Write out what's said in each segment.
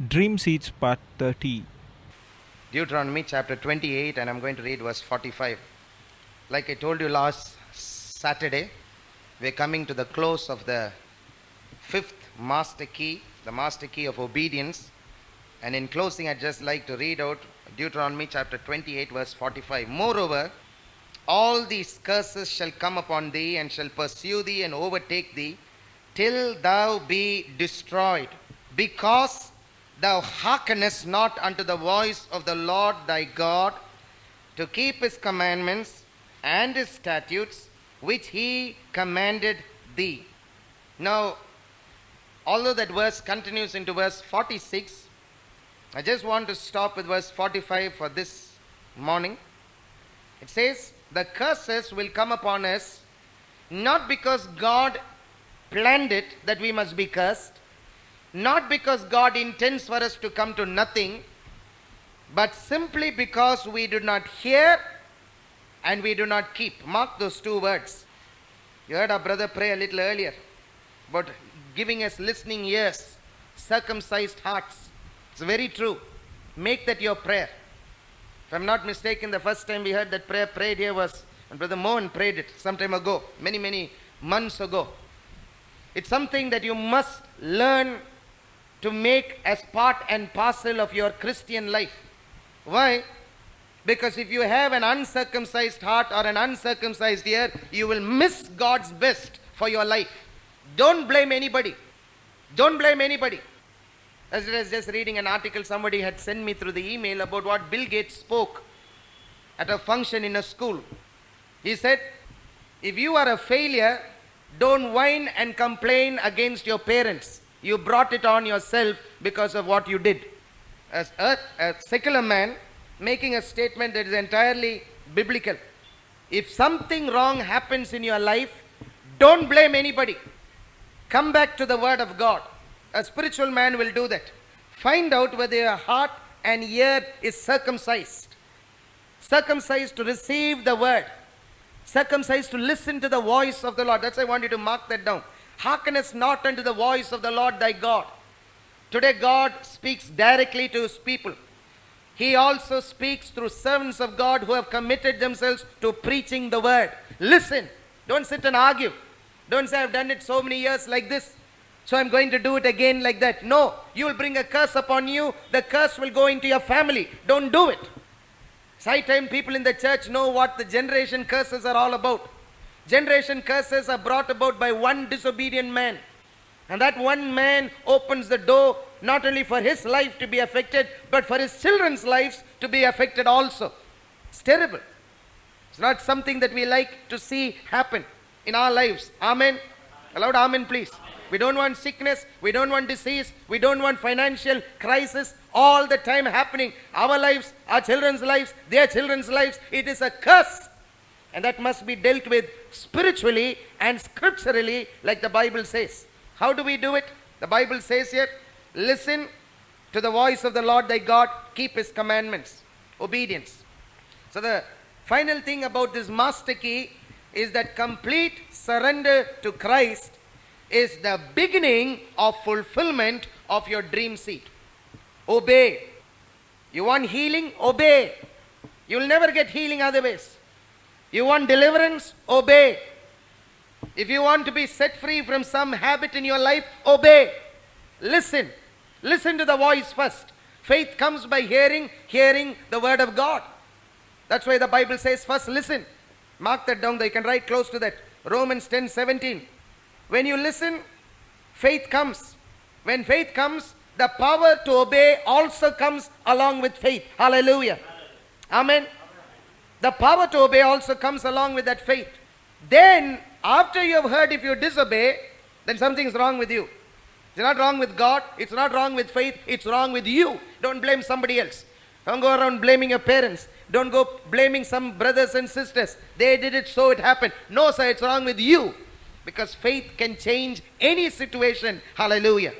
Dream Seeds Part 30. Deuteronomy chapter 28, and I'm going to read verse 45. Like I told you last Saturday, we're coming to the close of the fifth master key, the master key of obedience. And in closing, I'd just like to read out Deuteronomy chapter 28, verse 45. Moreover, all these curses shall come upon thee, and shall pursue thee and overtake thee, till thou be destroyed, because thou hearkenest not unto the voice of the Lord thy God, to keep his commandments and his statutes, which he commanded thee. Now, although that verse continues into verse 46, I just want to stop with verse 45 for this morning. It says, the curses will come upon us not because God planned it that we must be cursed, not because God intends for us to come to nothing, but simply because we do not hear and we do not keep. Mark those two words. You heard our brother pray a little earlier about giving us listening ears, circumcised hearts. It's very true. Make that your prayer. If I'm not mistaken, the first time we heard that prayer prayed here was when Brother Mohan prayed it some time ago, many months ago. It's something that you must learn to make as part and parcel of your Christian life. Why? Because if you have an uncircumcised heart or an uncircumcised ear, you will miss God's best for your life. Don't blame anybody. Don't blame anybody. As I was just reading an article somebody had sent me through the email about what Bill Gates spoke at a function in a school. He said, if you are a failure, don't whine and complain against your parents. You brought it on yourself because of what you did. As a secular man making a statement that is entirely biblical. If something wrong happens in your life, don't blame anybody. Come back to the word of God. A spiritual man will do that. Find out whether your heart and ear is circumcised. Circumcised to receive the word. Circumcised to listen to the voice of the Lord. That's why I want you to mark that down. Hearkenest not unto the voice of the Lord thy God. Today God speaks directly to his people. He also speaks through servants of God who have committed themselves to preaching the word. Listen. Don't sit and argue. Don't say, I've done it so many years like this, so I'm going to do it again like that. No, you will bring a curse upon you. The curse will go into your family. Don't do it. It's high time people in the church know what the generation curses are all about. Generation curses are brought about by one disobedient man. And that one man opens the door not only for his life to be affected, but for his children's lives to be affected also. It's terrible. It's not something that we like to see happen in our lives. Amen. Aloud, amen, please. We don't want sickness, we don't want disease, we don't want financial crisis all the time happening. Our lives, our children's lives, their children's lives, it is a curse. And that must be dealt with spiritually and scripturally, like the Bible says. How do we do it? The Bible says here, listen to the voice of the Lord thy God, keep his commandments. Obedience. So the final thing about this master key is that complete surrender to Christ is the beginning of fulfillment of your dream seed. Obey. You want healing? Obey. You will never get healing otherwise. You want deliverance? Obey. If you want to be set free from some habit in your life, obey. Listen. Listen to the voice first. Faith comes by hearing the word of God. That's why the Bible says first listen. Mark that down there. You can write close to that. Romans 10:17. When you listen, faith comes. When faith comes, the power to obey also comes along with faith. Hallelujah. Amen. The power to obey also comes along with that faith. Then, after you have heard, if you disobey, then something is wrong with you. It's not wrong with God. It's not wrong with faith. It's wrong with you. Don't blame somebody else. Don't go around blaming your parents. Don't go blaming some brothers and sisters. They did it, so it happened. No, sir, it's wrong with you. Because faith can change any situation. Hallelujah.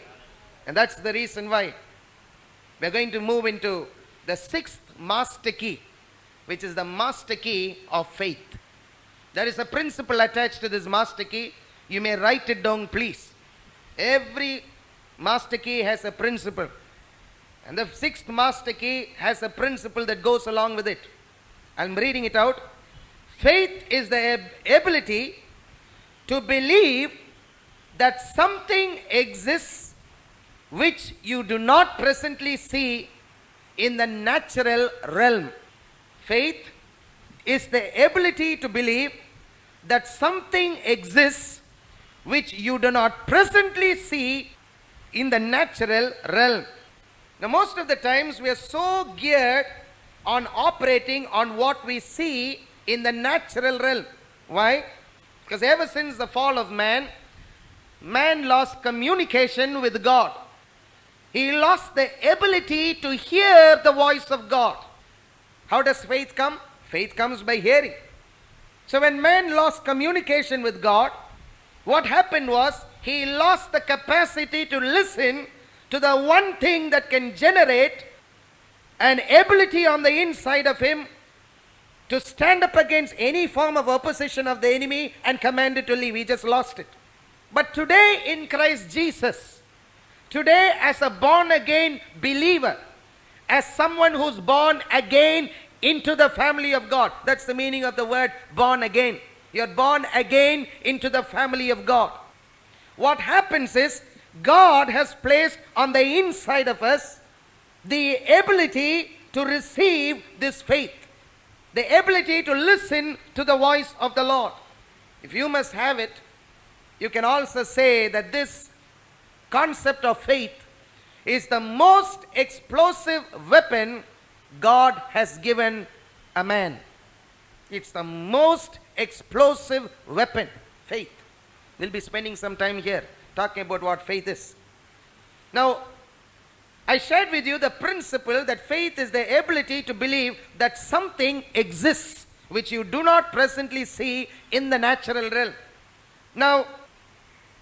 And that's the reason why we're going to move into the sixth master key, which is the master key of faith. There is a principle attached to this master key. You may write it down, please. Every master key has a principle. And the sixth master key has a principle that goes along with it. I'm reading it out. Faith is the ability to believe that something exists which you do not presently see in the natural realm. Faith is the ability to believe that something exists which you do not presently see in the natural realm. Now, most of the times we are so geared on operating on what we see in the natural realm. Why? Because ever since the fall of man, man lost communication with God. He lost the ability to hear the voice of God. How does faith come? Faith comes by hearing. So when man lost communication with God, what happened was he lost the capacity to listen to the one thing that can generate an ability on the inside of him to stand up against any form of opposition of the enemy and command it to leave. He just lost it. But today in Christ Jesus, today as a born again believer, as someone who's born again into the family of God, that's the meaning of the word born again. You're born again into the family of God. What happens is God has placed on the inside of us the ability to receive this faith, the ability to listen to the voice of the Lord. If you must have it, you can also say that this concept of faith is the most explosive weapon God has given a man. It's the most explosive weapon, faith. We'll be spending some time here talking about what faith is. Now, I shared with you the principle that faith is the ability to believe that something exists which you do not presently see in the natural realm. Now,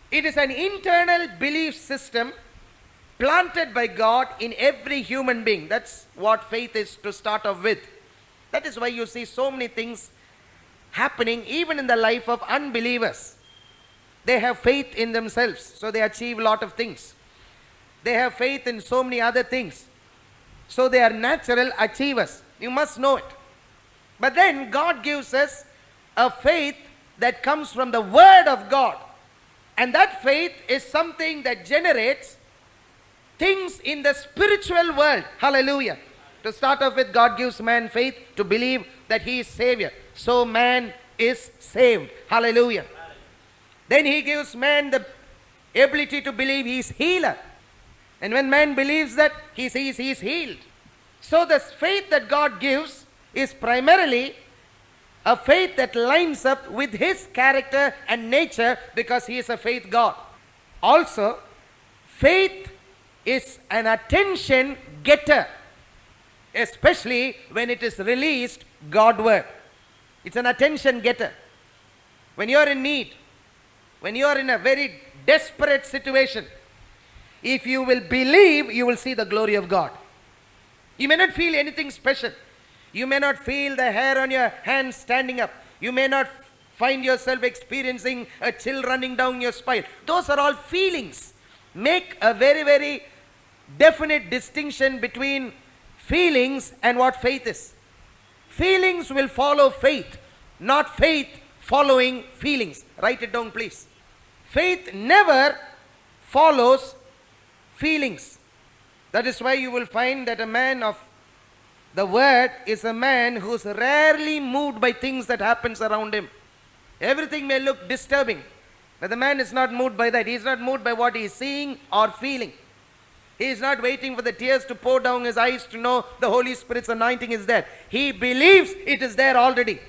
it is an internal belief system planted by God in every human being. That's what faith is to start off with. That is why you see so many things happening even in the life of unbelievers. They have faith in themselves, so they achieve a lot of things. They have faith in so many other things, so they are natural achievers. You must know it. But then God gives us a faith that comes from the Word of God. And that faith is something that generates things in the spiritual world. Hallelujah. To start off with, God gives man faith to believe that he is Savior. So man is saved. Hallelujah. Then he gives man the ability to believe he is healer. And when man believes that, he sees he is healed. So the faith that God gives is primarily a faith that lines up with his character and nature, because he is a faith God. Also, faith is an attention getter, especially when it is released Godward. It's an attention getter. When you are in need, when you are in a very desperate situation, if you will believe, you will see the glory of God. You may not feel anything special. You may not feel the hair on your hands standing up. You may not find yourself experiencing a chill running down your spine. Those are all feelings. Make a very, very definite distinction between feelings and what faith is. Feelings will follow faith, not faith following feelings. Write it down, please. Faith never follows feelings. That is why you will find that a man of the Word is a man who is rarely moved by things that happens around him. Everything may look disturbing, but the man is not moved by that. He is not moved by what he is seeing or feeling. He is not waiting for the tears to pour down his eyes to know the Holy Spirit's anointing is there. He believes it is there already,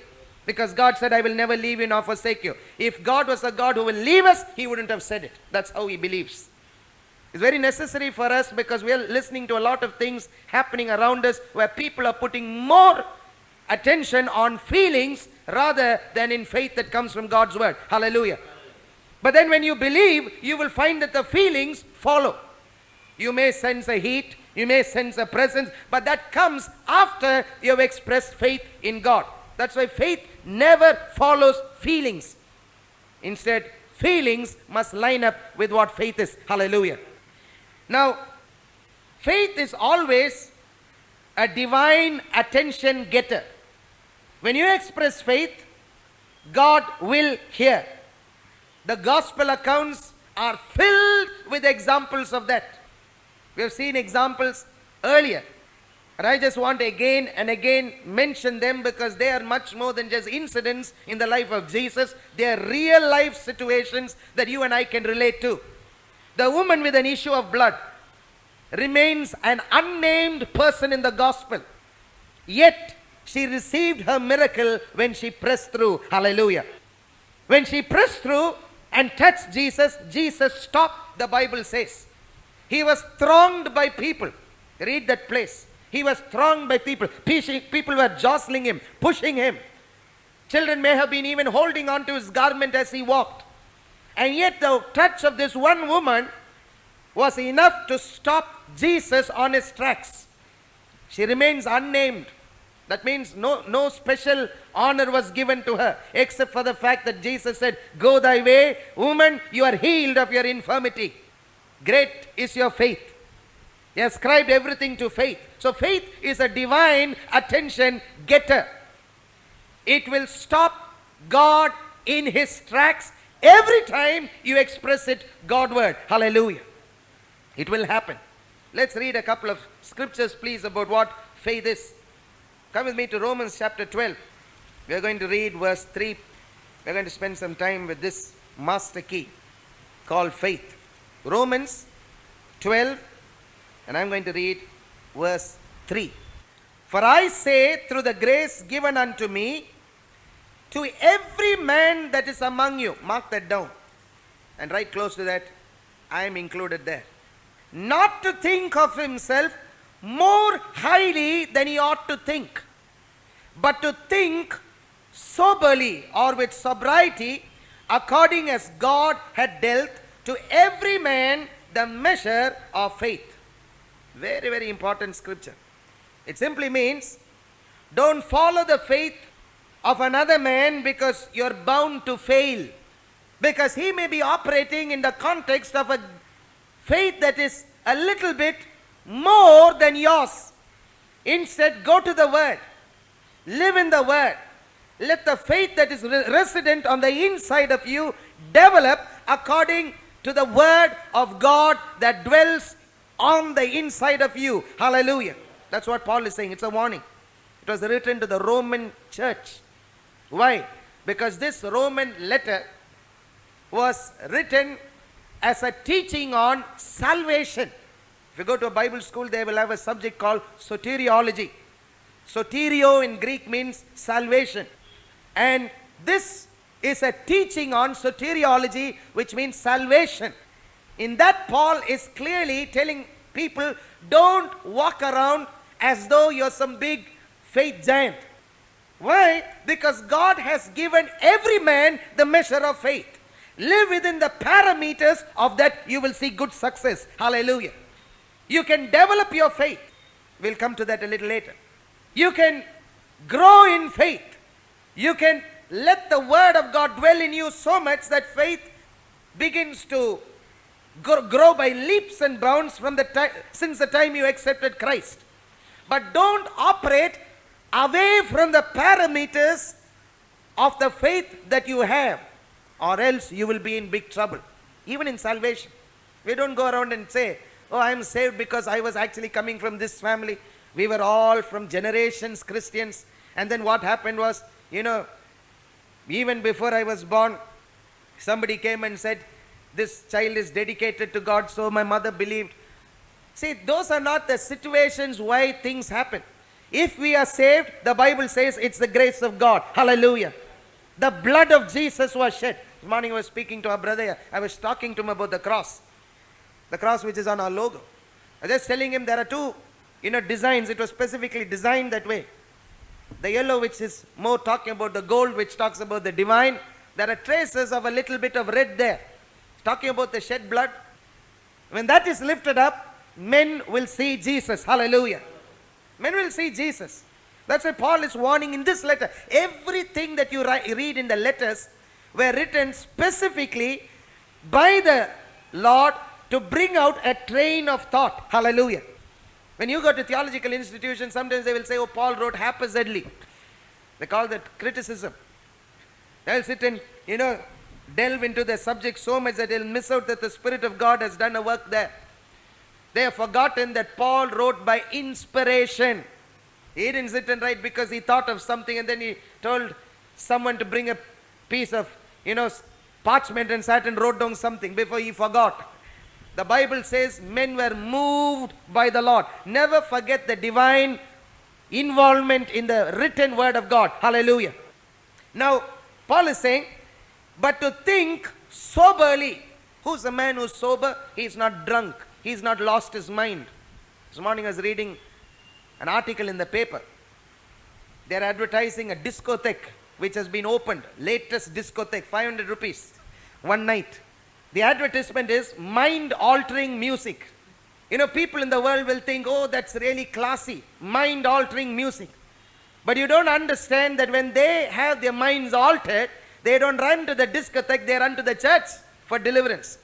because God said, I will never leave you nor forsake you. If God was a God who will leave us, he wouldn't have said it. That's how he believes. It's very necessary for us, because we are listening to a lot of things happening around us where people are putting more attention on feelings rather than in faith that comes from God's Word. Hallelujah. But then when you believe, you will find that the feelings follow. You may sense a heat, you may sense a presence, but that comes after you have expressed faith in God. That's why faith never follows feelings. Instead, feelings must line up with what faith is. Hallelujah. Now, Faith is always a divine attention getter. When you express faith, God will hear. The gospel accounts are filled with examples of that. We have seen examples earlier. And I just want to again and again mention them because they are much more than just incidents in the life of Jesus. They are real life situations that you and I can relate to. The woman with an issue of blood remains an unnamed person in the gospel. Yet, she received her miracle when she pressed through. Hallelujah. When she pressed through and touched Jesus, Jesus stopped, the Bible says. He was thronged by people. Read that place. He was thronged by people. People were jostling him, pushing him. Children may have been even holding on to his garment as he walked. And yet the touch of this one woman was enough to stop Jesus on his tracks. She remains unnamed. That means no special honor was given to her, except for the fact that Jesus said, "Go thy way, woman, you are healed of your infirmity. Great is your faith." He ascribed everything to faith. So faith is a divine attention getter. It will stop God in his tracks every time you express it Godward. Hallelujah. It will happen. Let's read a couple of scriptures, please, about what faith is. Come with me to Romans chapter 12. We are going to read verse 3. We are going to spend some time with this master key called faith. Romans 12, and I'm going to read verse 3. "For I say, through the grace given unto me, to every man that is among you," mark that down, and right close to that, I am included there, "not to think of himself more highly than he ought to think, but to think soberly," or with sobriety, "according as God had dealt to every man the measure of faith." Very, very important scripture. It simply means, don't follow the faith of another man because you're bound to fail. Because he may be operating in the context of a faith that is a little bit more than yours. Instead, go to the Word. Live in the Word. Let the faith that is resident on the inside of you develop according to the Word of God that dwells on the inside of you. Hallelujah. That's what Paul is saying. It's a warning. It was written to the Roman church. Why? Because this Roman letter was written as a teaching on salvation. If you go to a Bible school, they will have a subject called soteriology. Soterio in Greek means salvation. And this is a teaching on soteriology, which means salvation. In that, Paul is clearly telling people, don't walk around as though you're some big faith giant. Why? Because God has given every man the measure of faith. Live within the parameters of that, you will see good success. Hallelujah. You can develop your faith. We'll come to that a little later. You can grow in faith. You can let the Word of God dwell in you so much that faith begins to grow by leaps and bounds from since the time you accepted Christ. But don't operate away from the parameters of the faith that you have, or else you will be in big trouble. Even in salvation, we don't go around and say, "Oh, I am saved because I was actually coming from this family. We were all from generations Christians, and then what happened was, even before I was born, somebody came and said, this child is dedicated to God, so my mother believed." See, those are not the situations why things happen. If we are saved, the Bible says it's the grace of God. Hallelujah. The blood of Jesus was shed. This morning I was speaking to our brother. I was talking to him about the cross. The cross which is on our logo. I was just telling him there are two designs. It was specifically designed that way. The yellow, which is more talking about the gold, which talks about the divine. There are traces of a little bit of red there, talking about the shed blood. When that is lifted up, men will see Jesus. Hallelujah. Men will see Jesus. That's why Paul is warning in this letter. Everything that you read in the letters were written specifically by the Lord to bring out a train of thought. Hallelujah. When you go to theological institutions, sometimes they will say, oh, Paul wrote haphazardly. They call that criticism. They'll sit and, delve into the subject so much that they'll miss out that the Spirit of God has done a work there. They have forgotten that Paul wrote by inspiration. He didn't sit and write because he thought of something and then he told someone to bring a piece of, parchment and sat and wrote down something before he forgot. The Bible says men were moved by the Lord. Never forget the divine involvement in the written word of God. Hallelujah. Now, Paul is saying, but to think soberly. Who's the man who's sober? He's not drunk. He's not lost his mind. This morning I was reading an article in the paper. They're advertising a discotheque which has been opened. Latest discotheque, 500 rupees, one night. The advertisement is mind-altering music. People in the world will think, oh, that's really classy, mind-altering music. But you don't understand that when they have their minds altered, they don't run to the discotheque, they run to the church for deliverance.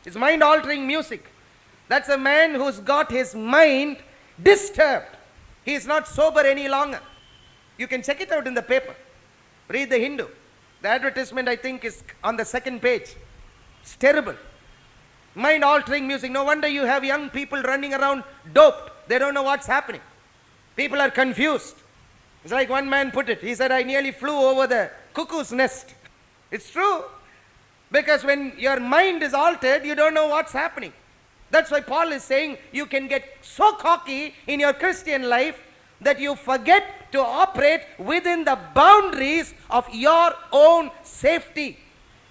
It's mind-altering music. That's a man who's got his mind disturbed. He is not sober any longer. You can check it out in the paper. Read the Hindu. The advertisement, I think, is on the second page. It's terrible. Mind-altering music. No wonder you have young people running around doped. They don't know what's happening. People are confused. It's like one man put it. He said, I nearly flew over the cuckoo's nest. It's true. Because when your mind is altered, you don't know what's happening. That's why Paul is saying you can get so cocky in your Christian life that you forget to operate within the boundaries of your own safety.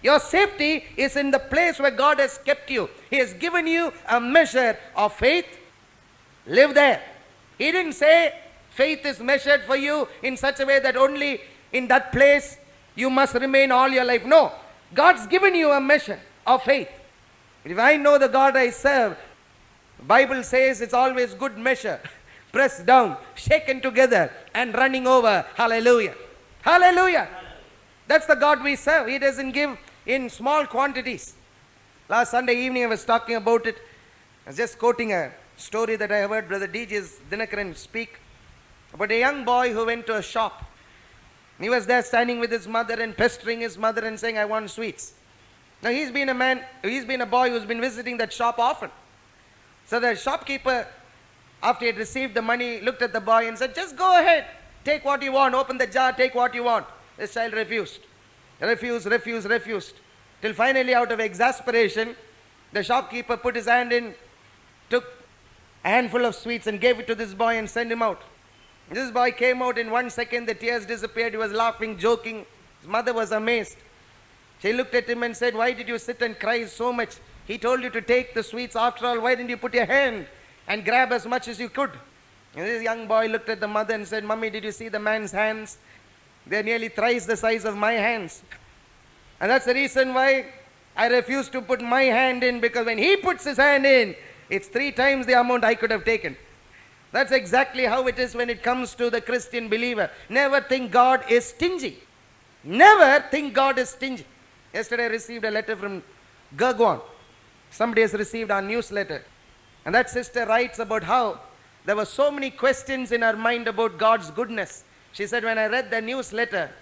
Your safety is in the place where God has kept you. He has given you a measure of faith. Live there. He didn't say faith is measured for you in such a way that only in that place you must remain all your life. No. God's given you a measure of faith. If I know the God I serve, the Bible says it's always good measure, pressed down, shaken together, and running over. Hallelujah. Hallelujah. That's the God we serve. He doesn't give in small quantities. Last Sunday evening I was talking about it. I was just quoting a story that I have heard Brother D.J. Dinakaran speak about a young boy who went to a shop. He was there standing with his mother and pestering his mother and saying, I want sweets. Now he's been a boy who's been visiting that shop often. So the shopkeeper, after he had received the money, looked at the boy and said, just go ahead, take what you want, open the jar, take what you want. This child refused. Refused. Till finally, out of exasperation, the shopkeeper put his hand in, took a handful of sweets and gave it to this boy and sent him out. This boy came out in 1 second, the tears disappeared, he was laughing, joking. His mother was amazed. She looked at him and said, why did you sit and cry so much? He told you to take the sweets. After all, why didn't you put your hand and grab as much as you could? And this young boy looked at the mother and said, Mummy, did you see the man's hands? They're nearly thrice the size of my hands. And that's the reason why I refuse to put my hand in, because when he puts his hand in, it's 3 times the amount I could have taken. That's exactly how it is when it comes to the Christian believer. Never think God is stingy. Never think God is stingy. Yesterday I received a letter from Gurgaon. Somebody has received our newsletter. And that sister writes about how there were so many questions in her mind about God's goodness. She said, when I read the newsletter,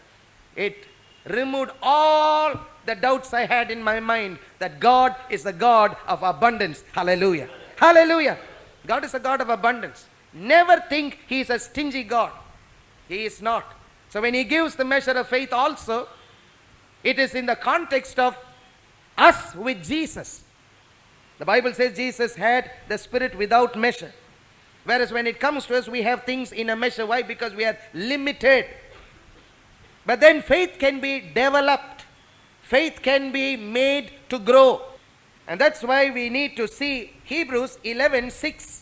it removed all the doubts I had in my mind that God is the God of abundance. Hallelujah. Hallelujah. God is a God of abundance. Never think He is a stingy God. He is not. So when He gives the measure of faith also, it is in the context of us with Jesus. The Bible says Jesus had the Spirit without measure. Whereas when it comes to us, we have things in a measure. Why? Because we are limited. But then faith can be developed. Faith can be made to grow. And that's why we need to see Hebrews 11:6,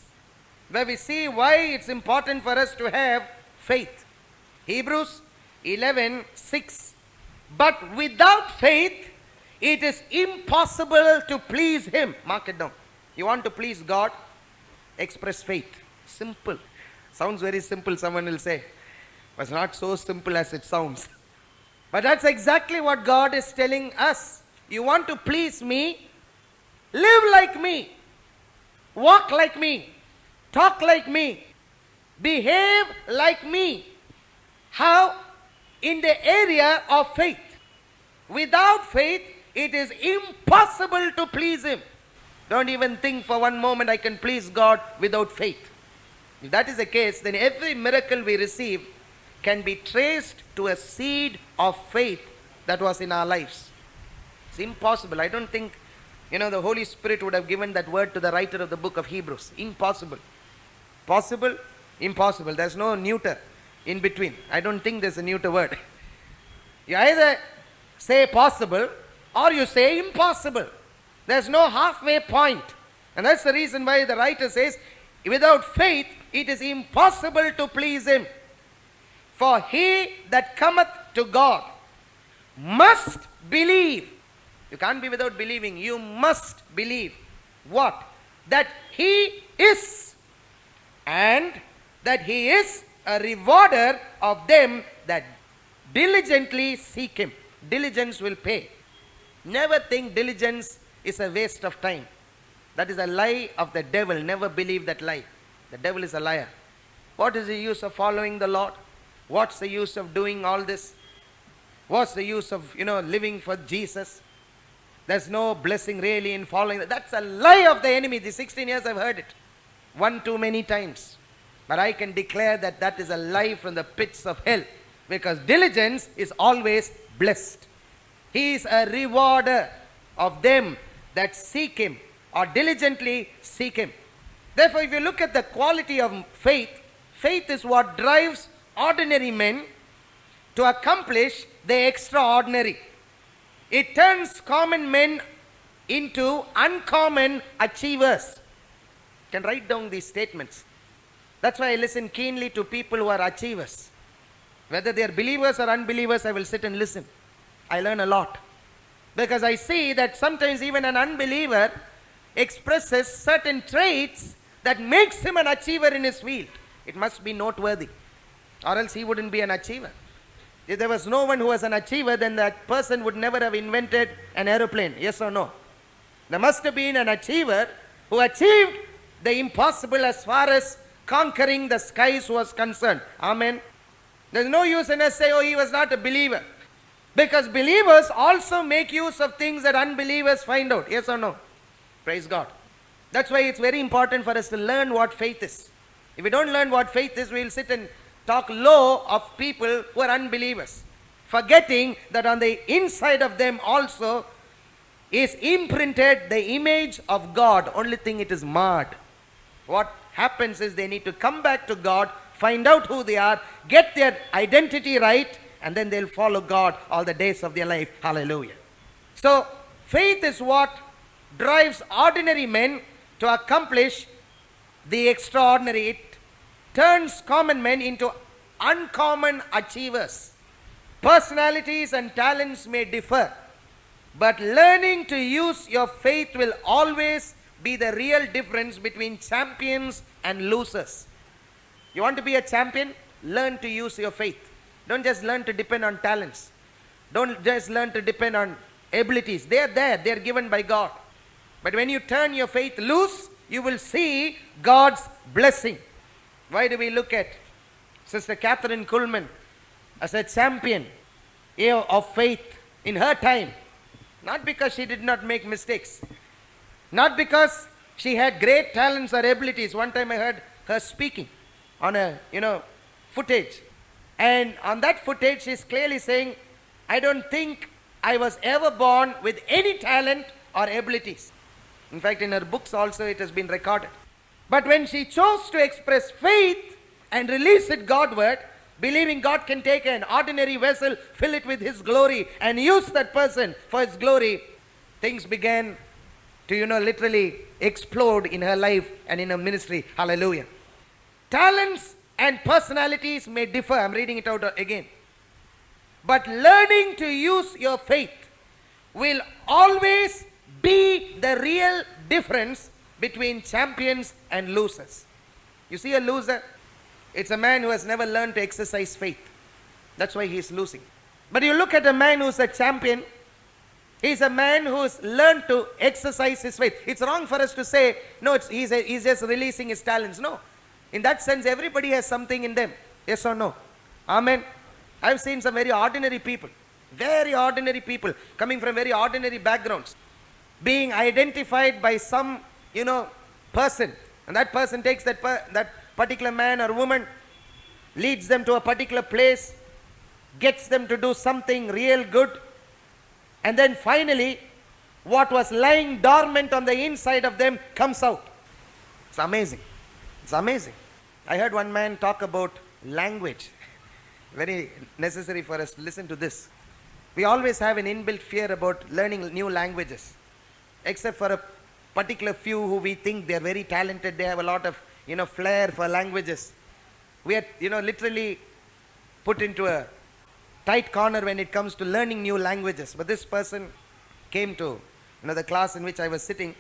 where we see why it's important for us to have faith. Hebrews 11:6. But without faith, it is impossible to please Him. Mark it down. You want to please God? Express faith. Simple. Sounds very simple, someone will say. But it's not so simple as it sounds. But that's exactly what God is telling us. You want to please me? Live like me. Walk like me. talk like me, behave like me. How? In the area of faith. Without faith, it is impossible to please Him. Don't even think for one moment I can please God without faith. If that is the case, then every miracle we receive can be traced to a seed of faith that was in our lives. It's impossible. I don't think, the Holy Spirit would have given that word to the writer of the book of Hebrews. Impossible. Possible? Impossible. There's no neuter in between. I don't think there's a neuter word. You either say possible or you say impossible. There's no halfway point. And that's the reason why the writer says, without faith it is impossible to please Him. For he that cometh to God must believe. You can't be without believing. You must believe. What? That He is, and that He is a rewarder of them that diligently seek Him. Diligence will pay. Never think diligence is a waste of time. That is a lie of the devil. Never believe that lie. The devil is a liar. What is the use of following the Lord? What's the use of doing all this? What's the use of, living for Jesus? There's no blessing really in following. That's a lie of the enemy. These 16 years I've heard it. One too many times. But I can declare that that is a lie from the pits of hell. Because diligence is always blessed. He is a rewarder of them that seek Him or diligently seek Him. Therefore, if you look at the quality of faith, faith is what drives ordinary men to accomplish the extraordinary. It turns common men into uncommon achievers. You can write down these statements. That's why I listen keenly to people who are achievers. Whether they are believers or unbelievers, I will sit and listen. I learn a lot. Because I see that sometimes even an unbeliever expresses certain traits that makes him an achiever in his field. It must be noteworthy, or else he wouldn't be an achiever. If there was no one who was an achiever, then that person would never have invented an aeroplane. Yes or no? There must have been an achiever who achieved the impossible as far as conquering the skies was concerned. Amen. There's no use in us saying, oh, he was not a believer. Because believers also make use of things that unbelievers find out. Yes or no? Praise God. That's why it's very important for us to learn what faith is. If we don't learn what faith is, we'll sit and talk low of people who are unbelievers, forgetting that on the inside of them also is imprinted the image of God. Only thing, it is marred. What happens is they need to come back to God, find out who they are, get their identity right, and then they'll follow God all the days of their life. Hallelujah. So faith is what drives ordinary men to accomplish the extraordinary. It turns common men into uncommon achievers. Personalities and talents may differ, but learning to use your faith will always be the real difference between champions and losers. You want to be a champion? Learn to use your faith. Don't just learn to depend on talents. Don't just learn to depend on abilities. They are there. They are given by God. But when you turn your faith loose, you will see God's blessing. Why do we look at Sister Catherine Kuhlman as a champion of faith in her time? Not because she did not make mistakes. Not because she had great talents or abilities. One time I heard her speaking on a, footage. And on that footage, she's clearly saying, I don't think I was ever born with any talent or abilities. In fact, in her books also it has been recorded. But when she chose to express faith and release it Godward, believing God can take an ordinary vessel, fill it with His glory, and use that person for His glory, things began to, literally explode in her life and in her ministry. Hallelujah. Talents and personalities may differ. I'm reading it out again. But learning to use your faith will always be the real difference between champions and losers. You see a loser? It's a man who has never learned to exercise faith. That's why he's losing. But you look at a man who's a champion, He's a man who's learned to exercise his faith. It's wrong for us to say, no, he's just releasing his talents. No. In that sense, everybody has something in them. Yes or no? Amen. I've seen some very ordinary people, coming from very ordinary backgrounds, being identified by some, person. And that person takes that particular man or woman, leads them to a particular place, gets them to do something real good, and then finally, what was lying dormant on the inside of them comes out. It's amazing. It's amazing. I heard one man talk about language. Very necessary for us to listen to this. We always have an inbuilt fear about learning new languages, except for a particular few who we think they are very talented. They have a lot of, flair for languages. We are, literally put into a tight corner when it comes to learning new languages. But this person came to, the class in which I was sitting.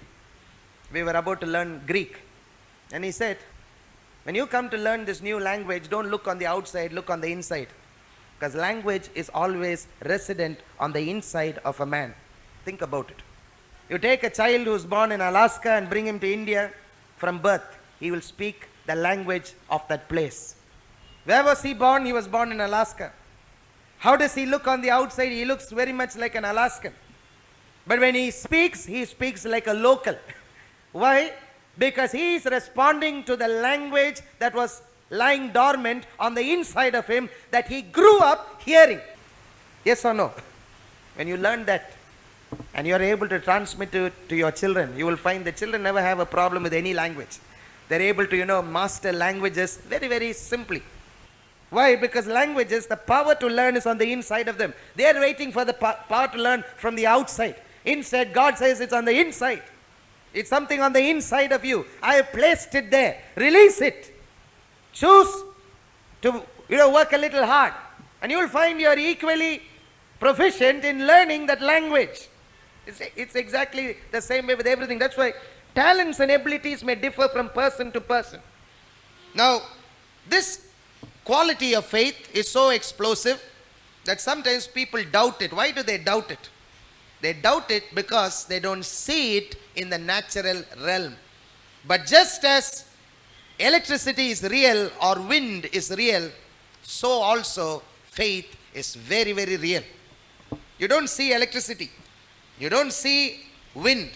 We were about to learn Greek. And he said, when you come to learn this new language, don't look on the outside, look on the inside. Because language is always resident on the inside of a man. Think about it. You take a child who is born in Alaska and bring him to India from birth. He will speak the language of that place. Where was he born? He was born in Alaska. How does he look on the outside? He looks very much like an Alaskan. But when he speaks like a local. Why? Because he is responding to the language that was lying dormant on the inside of him, that he grew up hearing. Yes or no? When you learn that and you are able to transmit it to your children, you will find the children never have a problem with any language. They're able to, master languages very, very simply. Why? Because languages, the power to learn is on the inside of them. They are waiting for the power to learn from the outside. Instead, God says it's on the inside. It's something on the inside of you. I have placed it there. Release it. Choose to, work a little hard. And you will find you are equally proficient in learning that language. It's exactly the same way with everything. That's why talents and abilities may differ from person to person. Now, this quality of faith is so explosive that sometimes people doubt it. Why do they doubt it? They doubt it because they don't see it in the natural realm. But just as electricity is real or wind is real, so also faith is very, very real. You don't see electricity. You don't see wind.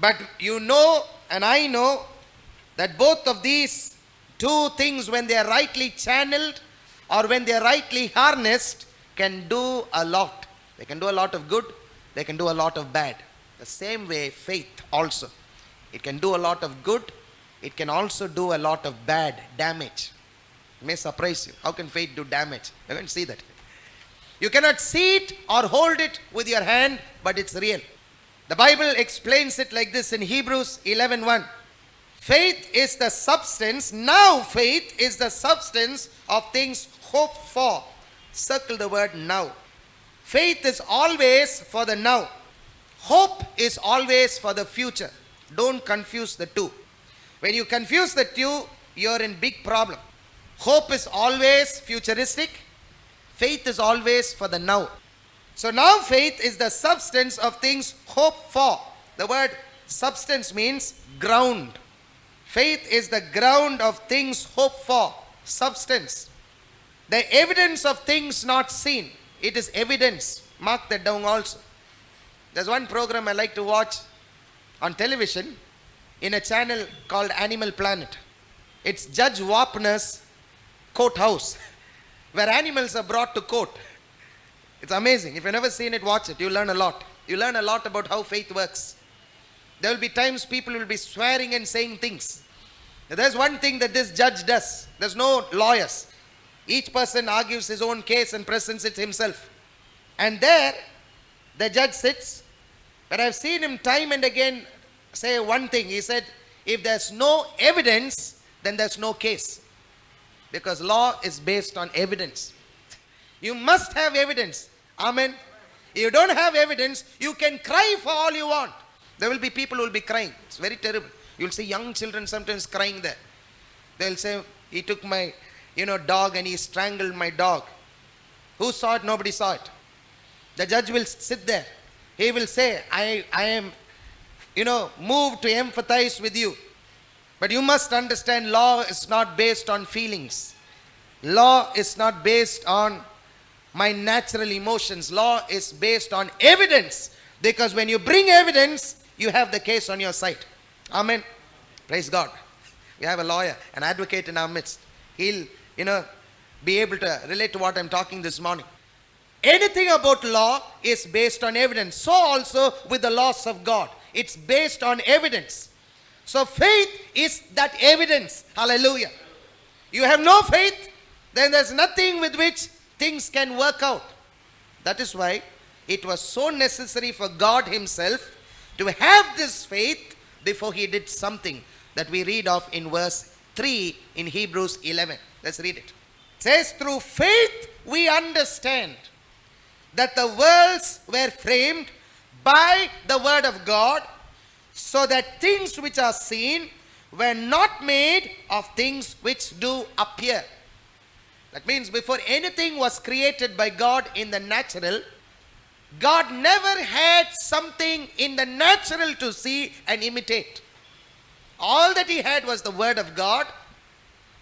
But you know and I know that both of these two things, when they are rightly channeled or when they are rightly harnessed, can do a lot. They can do a lot of good. They can do a lot of bad. The same way faith also. It can do a lot of good. It can also do a lot of bad damage. It may surprise you. How can faith do damage? You can see that. You cannot see it or hold it with your hand, but it's real. The Bible explains it like this in Hebrews 11:1. Faith is the substance. Now faith is the substance of things hoped for. Circle the word now. Faith is always for the now. Hope is always for the future. Don't confuse the two. When you confuse the two, you're in big problem. Hope is always futuristic. Faith is always for the now. So now faith is the substance of things hoped for. The word substance means ground. Faith is the ground of things hoped for. Substance. The evidence of things not seen. It is evidence. Mark that down also. There's one program I like to watch on television in a channel called Animal Planet. It's Judge Wapner's courthouse, where animals are brought to court. It's amazing. If you've never seen it, watch it. You learn a lot. You learn a lot about how faith works. There will be times people will be swearing and saying things. There's one thing that this judge does. There's no lawyers. Each person argues his own case and presents it himself. And there, the judge sits. But I've seen him time and again say one thing. He said, if there's no evidence, then there's no case. Because law is based on evidence. You must have evidence. Amen. If you don't have evidence, you can cry for all you want. There will be people who will be crying. It's very terrible. You'll see young children sometimes crying there. They'll say, he took my, dog and he strangled my dog. Who saw it? Nobody saw it. The judge will sit there. he will say, I am, moved to empathize with you. But you must understand, law is not based on feelings. Law is not based on my natural emotions. Law is based on evidence. Because when you bring evidence, you have the case on your side. Amen. Praise God. We have a lawyer, an advocate in our midst. He'll, be able to relate to what I'm talking this morning. Anything about law is based on evidence. So also with the laws of God. It's based on evidence. So faith is that evidence. Hallelujah. You have no faith, then there's nothing with which things can work out. That is why it was so necessary for God himself to have this faith before he did something that we read of in verse 3 in Hebrews 11. Let's read it. It says, through faith we understand that the worlds were framed by the word of God, so that things which are seen were not made of things which do appear. That means before anything was created by God in the natural, God never had something in the natural to see and imitate. All that he had was the word of God.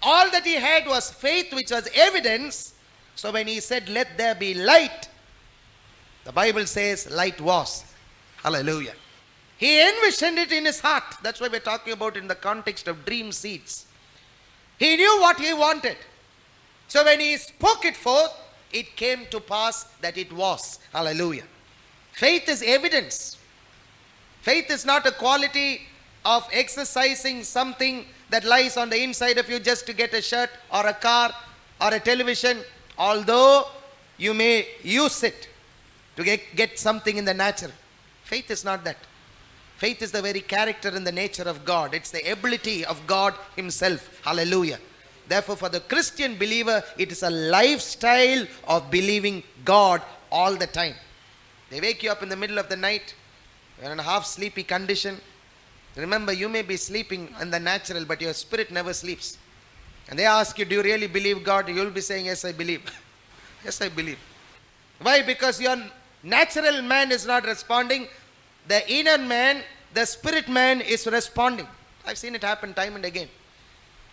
All that he had was faith, which was evidence. So when he said, let there be light, the Bible says light was. Hallelujah. He envisioned it in his heart. That's why we're talking about in the context of dream seeds. He knew what he wanted. So when he spoke it forth, it came to pass that it was. Hallelujah. Faith is evidence. Faith is not a quality of exercising something that lies on the inside of you just to get a shirt or a car or a television, although you may use it to get something in the natural. Faith is not that. Faith is the very character and the nature of God. It's the ability of God himself. Hallelujah. Therefore, for the Christian believer, it is a lifestyle of believing God all the time. They wake you up in the middle of the night. You're in a half sleepy condition. Remember, you may be sleeping in the natural, but your spirit never sleeps. And they ask you, do you really believe God? You'll be saying, yes, I believe. Yes, I believe. Why? Because your natural man is not responding. The inner man, the spirit man is responding. I've seen it happen time and again.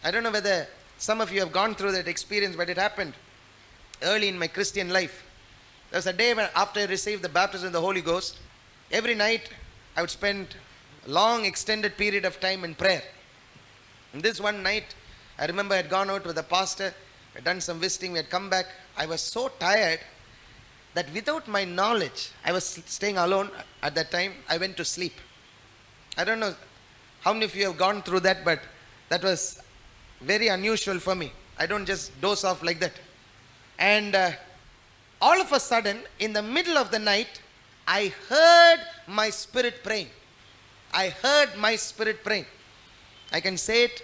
I don't know whether some of you have gone through that experience, but it happened early in my Christian life. There was a day when after I received the baptism of the Holy Ghost, every night I would spend a long extended period of time in prayer. And this one night, I remember I had gone out with the pastor, I had done some visiting, we had come back. I was so tired that without my knowledge, I was staying alone at that time, I went to sleep. I don't know how many of you have gone through that, but that was very unusual for me. I don't just doze off like that. And all of a sudden, in the middle of the night, I heard my spirit praying. I heard my spirit praying. I can say it.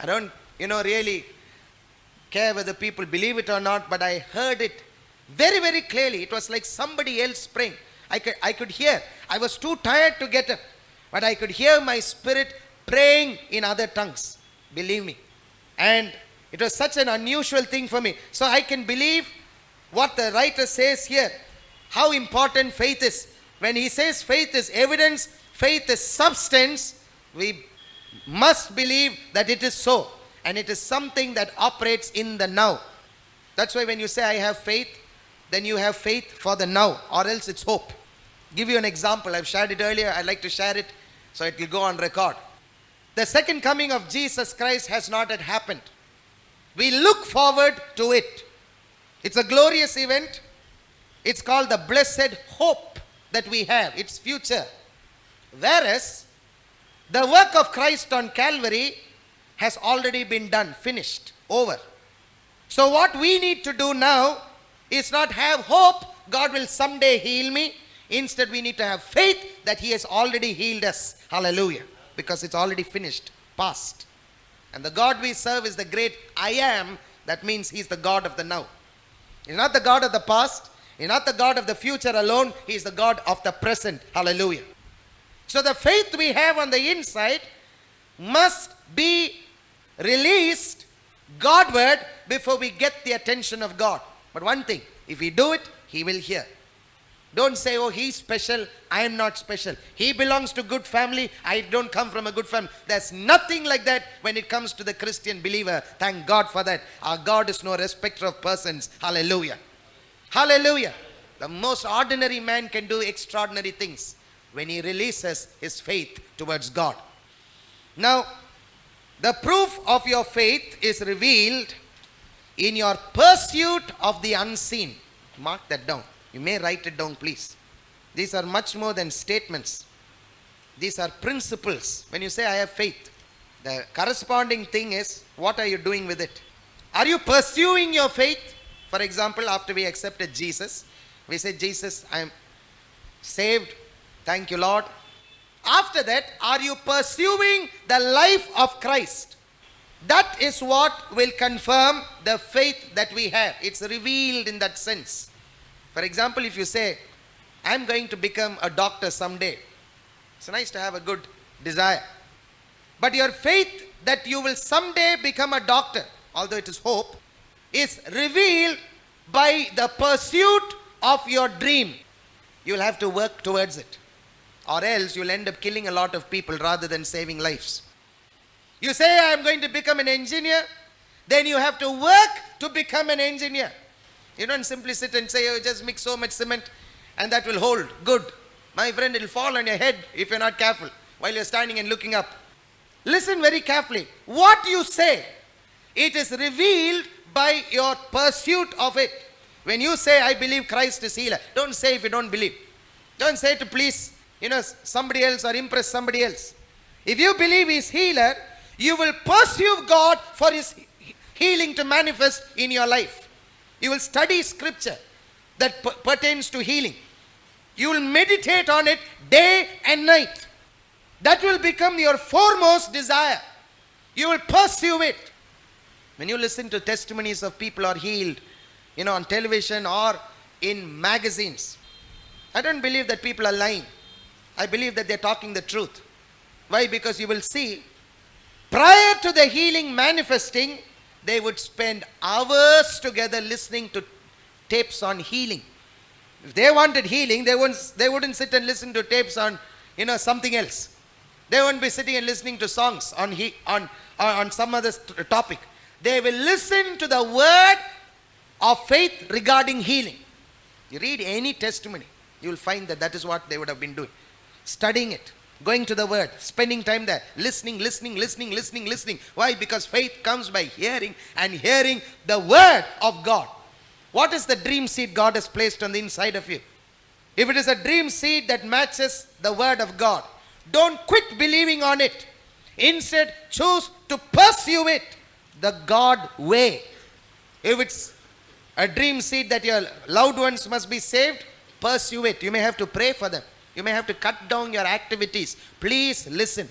I don't, really care whether people believe it or not, but I heard it very, very clearly. It was like somebody else praying. I could hear. I was too tired to get up, but I could hear my spirit praying in other tongues. Believe me. And it was such an unusual thing for me. So I can believe what the writer says here, how important faith is. When he says faith is evidence, faith is substance, we must believe that it is so. And it is something that operates in the now. That's why when you say I have faith, then you have faith for the now, or else it's hope. Give you an example. I've shared it earlier. I'd like to share it so it will go on record. The second coming of Jesus Christ has not yet happened. We look forward to it. It's a glorious event. It's called the blessed hope that we have. It's future. Whereas the work of Christ on Calvary has already been done, finished, over. So what we need to do now is not have hope God will someday heal me. Instead, we need to have faith that he has already healed us. Hallelujah. Because it's already finished, past. And the God we serve is the great I am. That means he's the God of the now. He's not the God of the past. He's not the God of the future alone. He's the God of the present. Hallelujah. So the faith we have on the inside must be released Godward before we get the attention of God. But one thing, if we do it, he will hear. Don't say, oh, he's special, I am not special. He belongs to good family, I don't come from a good family. There's nothing like that when it comes to the Christian believer. Thank God for that. Our God is no respecter of persons. Hallelujah. Hallelujah. The most ordinary man can do extraordinary things when he releases his faith towards God. Now, the proof of your faith is revealed in your pursuit of the unseen. Mark that down. You may write it down, please. These are much more than statements. These are principles. When you say, I have faith, the corresponding thing is, what are you doing with it? Are you pursuing your faith? For example, after we accepted Jesus, we say, Jesus, I am saved. Thank you, Lord. After that, are you pursuing the life of Christ? That is what will confirm the faith that we have. It's revealed in that sense. For example, if you say, I'm going to become a doctor someday. It's nice to have a good desire. But your faith that you will someday become a doctor, although it is hope, is revealed by the pursuit of your dream. You will have to work towards it. Or else you will end up killing a lot of people rather than saving lives. You say, I am going to become an engineer. Then you have to work to become an engineer. You don't simply sit and say, oh, just mix so much cement and that will hold. Good. My friend, it will fall on your head if you're not careful while you're standing and looking up. Listen very carefully. What you say, it is revealed by your pursuit of it. When you say, I believe Christ is healer, don't say if you don't believe. Don't say to please, somebody else or impress somebody else. If you believe He is healer, you will pursue God for His healing to manifest in your life. You will study scripture that pertains to healing. You will meditate on it day and night. That will become your foremost desire. You will pursue it. When you listen to testimonies of people are healed, on television or in magazines, I don't believe that people are lying. I believe that they're talking the truth. Why? Because you will see, prior to the healing manifesting, they would spend hours together listening to tapes on healing. If they wanted healing, they wouldn't sit and listen to tapes on, something else. They won't be sitting and listening to songs on some other topic. They will listen to the word of faith regarding healing. You read any testimony, you will find that is what they would have been doing. Studying it, going to the word, spending time there, listening. Why? Because faith comes by hearing, and hearing the word of God. What is the dream seed God has placed on the inside of you? If it is a dream seed that matches the word of God, don't quit believing on it. Instead, choose to pursue it the God way. If it's a dream seed that your loved ones must be saved, pursue it. You may have to pray for them. You may have to cut down your activities. Please listen.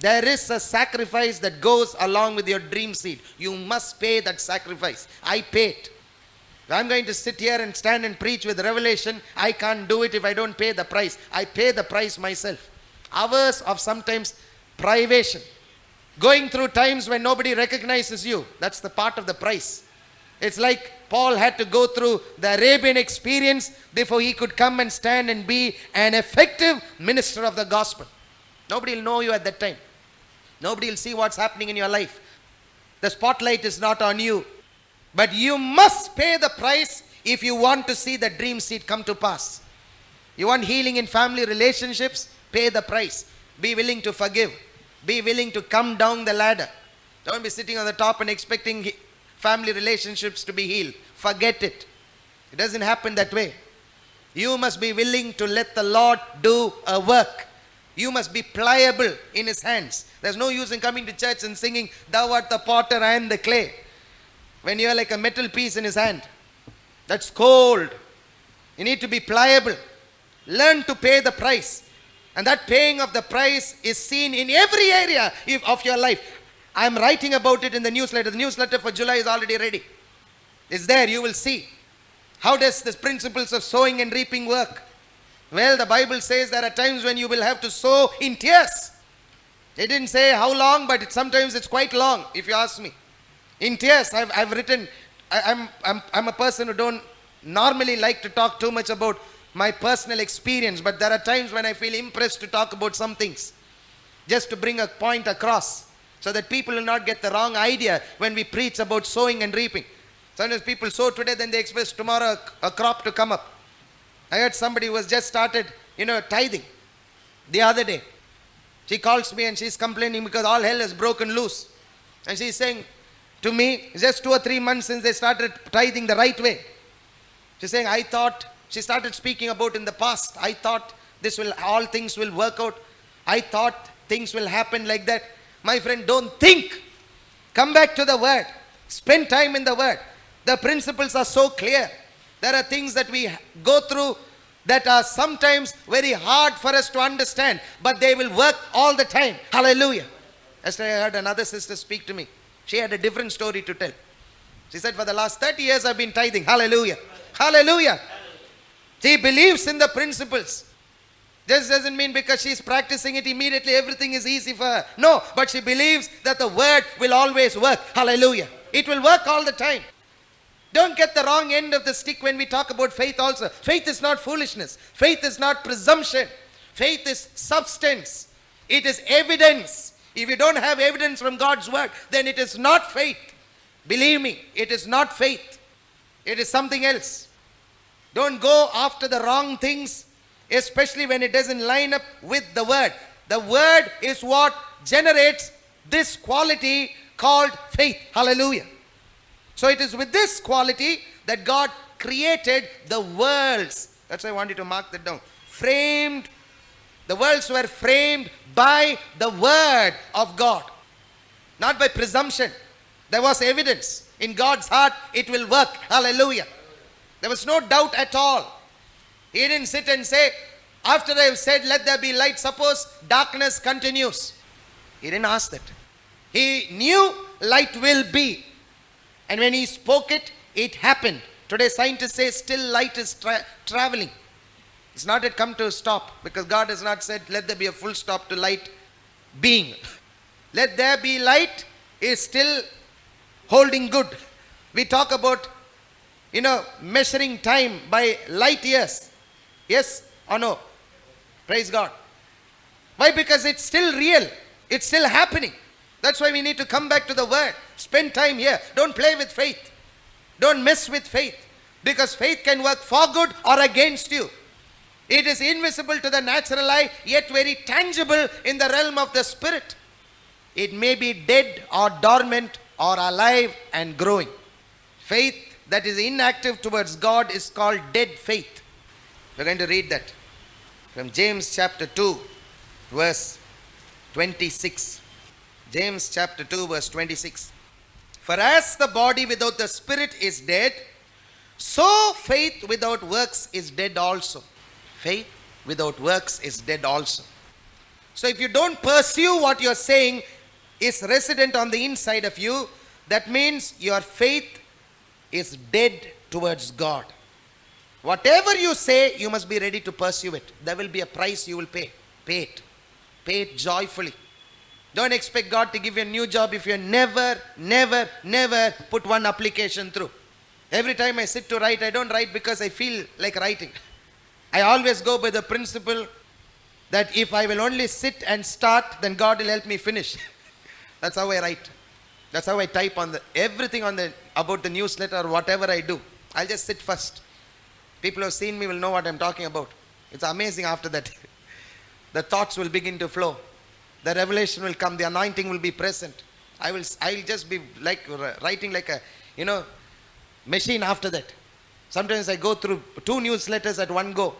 There is a sacrifice that goes along with your dream seed. You must pay that sacrifice. I pay it. I'm going to sit here and stand and preach with revelation. I can't do it if I don't pay the price. I pay the price myself. Hours of sometimes privation. Going through times when nobody recognizes you. That's the part of the price. It's like Paul had to go through the Arabian experience before he could come and stand and be an effective minister of the gospel. Nobody will know you at that time. Nobody will see what's happening in your life. The spotlight is not on you. But you must pay the price if you want to see the dream seed come to pass. You want healing in family relationships? Pay the price. Be willing to forgive. Be willing to come down the ladder. Don't be sitting on the top and expecting family relationships to be healed. Forget it. It doesn't happen that way. You must be willing to let the Lord do a work. You must be pliable in His hands. There's no use in coming to church and singing, Thou art the potter, I am the clay, when you're like a metal piece in His hand. That's cold. You need to be pliable. Learn to pay the price. And that paying of the price is seen in every area of your life. I'm writing about it in the newsletter. The newsletter for July is already ready. It's there. You will see. How does the principles of sowing and reaping work? Well, the Bible says there are times when you will have to sow in tears. It didn't say how long, but sometimes it's quite long, if you ask me. In tears, I've written. I'm a person who don't normally like to talk too much about my personal experience, but there are times when I feel impressed to talk about some things, just to bring a point across, so that people will not get the wrong idea when we preach about sowing and reaping. Sometimes people sow today, then they expect tomorrow a crop to come up. I heard somebody who was just started, tithing the other day. She calls me and she's complaining because all hell has broken loose. And she's saying to me, it's just 2 or 3 months since they started tithing the right way. She's saying, she started speaking about in the past, I thought all things will work out. I thought things will happen like that. My friend, don't think. Come back to the Word. Spend time in the Word. The principles are so clear. There are things that we go through that are sometimes very hard for us to understand, but they will work all the time. Hallelujah. Yesterday I heard another sister speak to me. She had a different story to tell. She said, for the last 30 years I've been tithing. Hallelujah. Hallelujah. She believes in the principles. This doesn't mean because she's practicing it immediately everything is easy for her. No, but she believes that the Word will always work. Hallelujah. It will work all the time. Don't get the wrong end of the stick when we talk about faith also. Faith is not foolishness. Faith is not presumption. Faith is substance. It is evidence. If you don't have evidence from God's Word, then it is not faith. Believe me, it is not faith. It is something else. Don't go after the wrong things, especially when it doesn't line up with the Word. The Word is what generates this quality called faith. Hallelujah. So it is with this quality that God created the worlds. That's why I want you to mark that down. The worlds were framed by the Word of God, not by presumption. There was evidence. In God's heart, it will work. Hallelujah. There was no doubt at all. He didn't sit and say, after I have said, let there be light, suppose darkness continues. He didn't ask that. He knew light will be. And when he spoke it, it happened. Today scientists say still light is traveling. It's not yet come to a stop, because God has not said, let there be a full stop to light being. Let there be light is still holding good. We talk about, measuring time by light years. Yes or no? Praise God. Why? Because it's still real. It's still happening. That's why we need to come back to the Word. Spend time here. Don't play with faith. Don't mess with faith. Because faith can work for good or against you. It is invisible to the natural eye, yet very tangible in the realm of the Spirit. It may be dead or dormant or alive and growing. Faith that is inactive towards God is called dead faith. We're going to read that from James chapter 2, verse 26. James chapter 2, verse 26. For as the body without the Spirit is dead, so faith without works is dead also. Faith without works is dead also. So if you don't pursue what you're saying is resident on the inside of you, that means your faith is dead towards God. Whatever you say, you must be ready to pursue it. There will be a price you will pay. Pay it. Pay it joyfully. Don't expect God to give you a new job if you never put one application through. Every time I sit to write, I don't write because I feel like writing. I always go by the principle that if I will only sit and start, then God will help me finish. That's how I write. That's how I type on everything about the newsletter or whatever I do. I'll just sit first. People who have seen me will know what I'm talking about. It's amazing after that. The thoughts will begin to flow. The revelation will come. The anointing will be present. I'll just be like writing like a, machine after that. Sometimes I go through 2 newsletters at one go.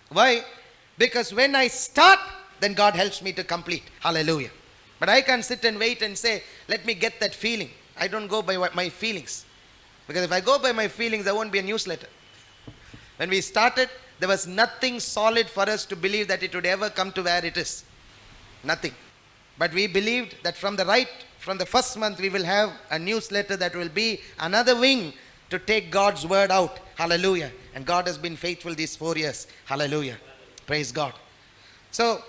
Why? Because when I start, then God helps me to complete. Hallelujah. But I can't sit and wait and say, let me get that feeling. I don't go by my feelings. Because if I go by my feelings, there won't be a newsletter. When we started, there was nothing solid for us to believe that it would ever come to where it is. Nothing. But we believed that from the first month, we will have a newsletter that will be another wing to take God's word out. Hallelujah. And God has been faithful these 4 years. Hallelujah. Praise God. So,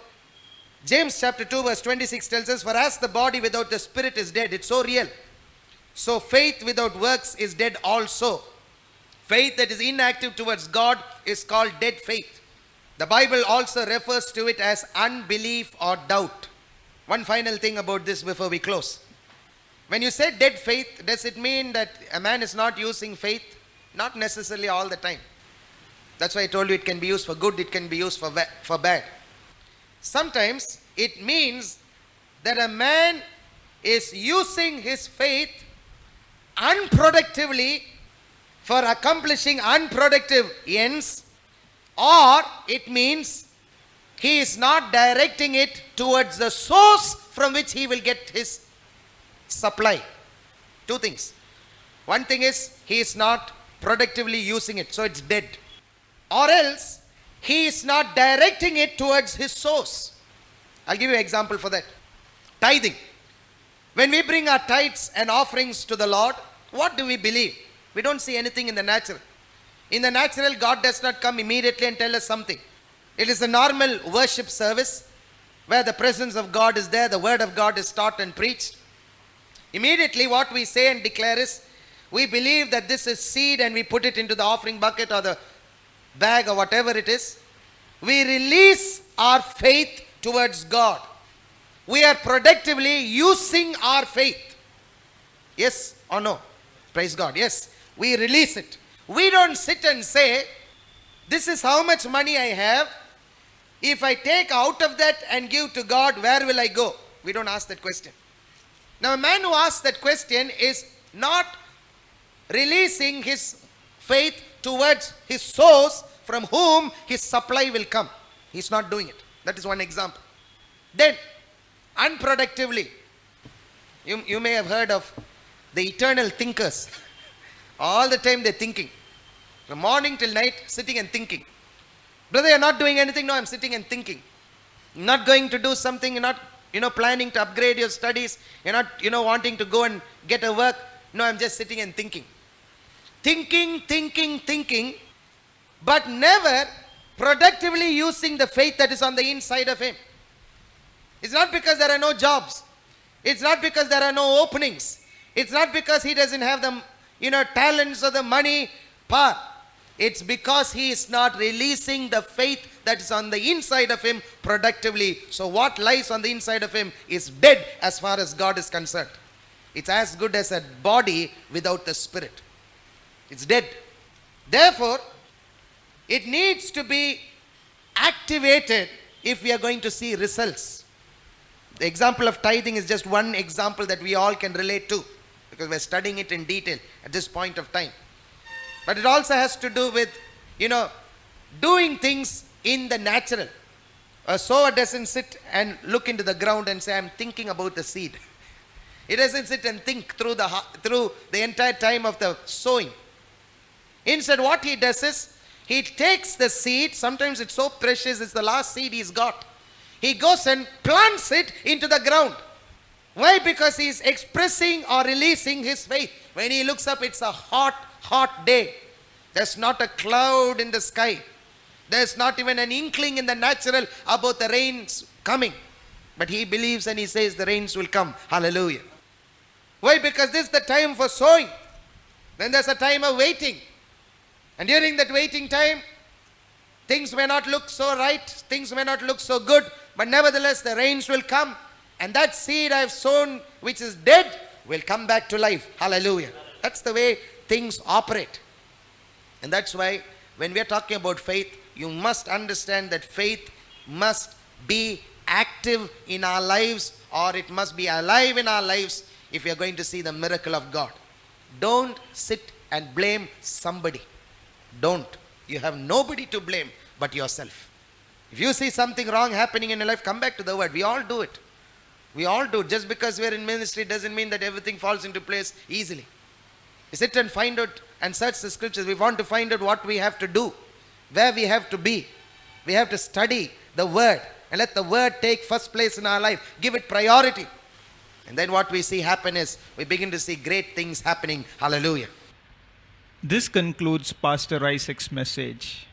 James chapter 2 verse 26 tells us, for as the body without the Spirit is dead, it's so real. So faith without works is dead also. Faith that is inactive towards God is called dead faith. The Bible also refers to it as unbelief or doubt. One final thing about this before we close. When you say dead faith, does it mean that a man is not using faith? Not necessarily all the time. That's why I told you it can be used for good, it can be used for bad. Sometimes it means that a man is using his faith unproductively for accomplishing unproductive ends, or it means he is not directing it towards the source from which he will get his supply. Two things. One thing is he is not productively using it, so it's dead. Or else he is not directing it towards his source. I'll give you an example for that. Tithing. When we bring our tithes and offerings to the Lord, what do we believe? We don't see anything in the natural. In the natural, God does not come immediately and tell us something. It is a normal worship service where the presence of God is there, the word of God is taught and preached. Immediately what we say and declare is, we believe that this is seed and we put it into the offering bucket or the bag or whatever it is. We release our faith towards God. We are productively using our faith. Yes or no? Praise God. Yes, we release it. We don't sit and say, this is how much money I have. If I take out of that and give to God, where will I go? We don't ask that question. Now, a man who asks that question is not releasing his faith towards his source from whom his supply will come. He's not doing it. That is one example. Then, unproductively, you may have heard of the eternal thinkers. All the time they're thinking. From morning till night, sitting and thinking. Brother, you're not doing anything? No, I'm sitting and thinking. You're not going to do something, you're not planning to upgrade your studies, you're not wanting to go and get a work. No, I'm just sitting and thinking. Thinking, but never productively using the faith that is on the inside of him. It's not because there are no jobs. It's not because there are no openings. It's not because he doesn't have the talents or the money, power. It's because he is not releasing the faith that is on the inside of him productively. So what lies on the inside of him is dead as far as God is concerned. It's as good as a body without the spirit. It's dead. Therefore, it needs to be activated if we are going to see results. The example of tithing is just one example that we all can relate to, because we're studying it in detail at this point of time. But it also has to do with, doing things in the natural. A sower doesn't sit and look into the ground and say, I'm thinking about the seed. He doesn't sit and think through the entire time of the sowing. Instead, what he does is, he takes the seed, sometimes it's so precious, it's the last seed he's got. He goes and plants it into the ground. Why? Because he's expressing or releasing his faith. When he looks up, it's a hot day. There's not a cloud in the sky. There's not even an inkling in the natural about the rains coming. But he believes and he says the rains will come. Hallelujah. Why? Because this is the time for sowing. Then there's a time of waiting. And during that waiting time, things may not look so right, things may not look so good, but nevertheless the rains will come. And that seed I've sown, which is dead, will come back to life. Hallelujah. That's the way things operate. And that's why when we are talking about faith, you must understand that faith must be active in our lives, or it must be alive in our lives if we are going to see the miracle of God. Don't sit and blame somebody. Don't. You have nobody to blame but yourself. If you see something wrong happening in your life, come back to the word. We all do it. We all do it. Just because we are in ministry doesn't mean that everything falls into place easily. We sit and find out and search the scriptures. We want to find out what we have to do, where we have to be. We have to study the word and let the word take first place in our life. Give it priority. And then what we see happen is we begin to see great things happening. Hallelujah. This concludes Pastor Isaac's message.